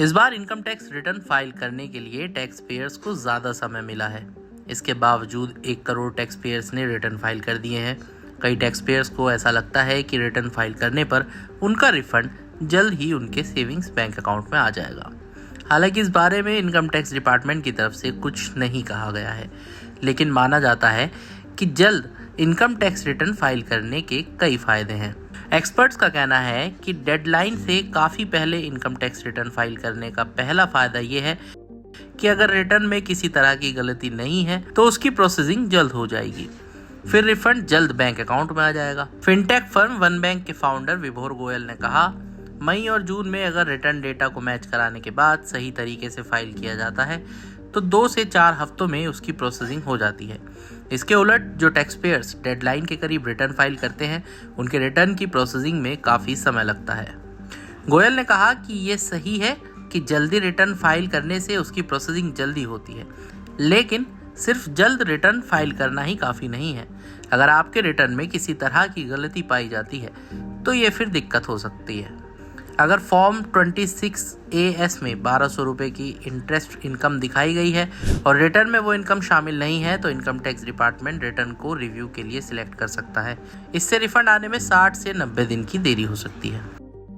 इस बार income tax return file करने के लिए टैक्स पेयर्स को ज़्यादा समय मिला है। इसके बावजूद 1 करोड़ टैक्स पेयर्स ने रिटर्न फाइल कर दिए हैं। कई टैक्स पेयर्स को ऐसा लगता है कि रिटर्न फाइल करने पर उनका रिफंड जल्द ही उनके सेविंग्स बैंक अकाउंट में आ जाएगा। हालांकि इस बारे में इनकम टैक्स डिपार्टमेंट की तरफ से कुछ नहीं कहा गया है, लेकिन माना जाता है कि जल्द इनकम टैक्स रिटर्न फाइल करने के कई फायदे हैं। एक्सपर्ट्स का कहना है कि डेडलाइन से काफ़ी पहले इनकम टैक्स रिटर्न फाइल करने का पहला फायदा ये है कि अगर रिटर्न में किसी तरह की गलती नहीं है तो उसकी प्रोसेसिंग जल्द हो जाएगी, फिर रिफंड जल्द बैंक अकाउंट में आ जाएगा। फिनटेक फर्म वन बैंक के फाउंडर विभोर गोयल ने कहा, मई और जून में अगर रिटर्न डेटा को मैच कराने के बाद सही तरीके से फाइल किया जाता है तो 2 से 4 हफ्तों में उसकी प्रोसेसिंग हो जाती है। इसके उलट जो टैक्स पेयर्स डेडलाइन के करीब रिटर्न फाइल करते हैं, उनके रिटर्न की प्रोसेसिंग में काफ़ी समय लगता है। गोयल ने कहा कि ये सही है कि जल्दी रिटर्न फाइल करने से उसकी प्रोसेसिंग जल्दी होती है, लेकिन सिर्फ जल्द रिटर्न फाइल करना ही काफ़ी नहीं है। अगर आपके रिटर्न में किसी तरह की गलती पाई जाती है तो ये फिर दिक्कत हो सकती है। अगर फॉर्म 26AS में 1200 रुपये की इंटरेस्ट इनकम दिखाई गई है और रिटर्न में वो इनकम शामिल नहीं है तो इनकम टैक्स डिपार्टमेंट रिटर्न को रिव्यू के लिए सिलेक्ट कर सकता है। इससे रिफंड आने में 60 से 90 दिन की देरी हो सकती है।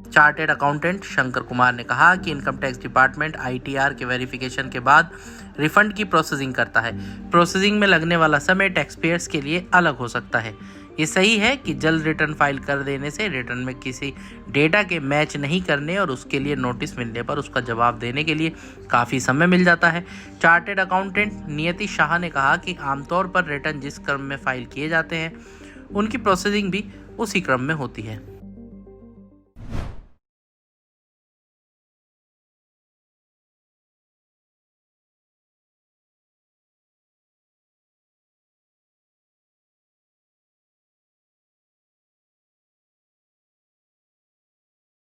चार्टेड अकाउंटेंट शंकर कुमार ने कहा कि इनकम टैक्स डिपार्टमेंट ITR के वेरिफिकेशन के बाद रिफंड की प्रोसेसिंग करता है। प्रोसेसिंग में लगने वाला समय टैक्स पेयर्स के लिए अलग हो सकता है। ये सही है कि जल्द रिटर्न फाइल कर देने से रिटर्न में किसी डेटा के मैच नहीं करने और उसके लिए नोटिस मिलने पर उसका जवाब देने के लिए काफ़ी समय मिल जाता है। चार्टेड अकाउंटेंट नियति शाह ने कहा कि आमतौर पर रिटर्न जिस क्रम में फाइल किए जाते हैं उनकी प्रोसेसिंग भी उसी क्रम में होती है।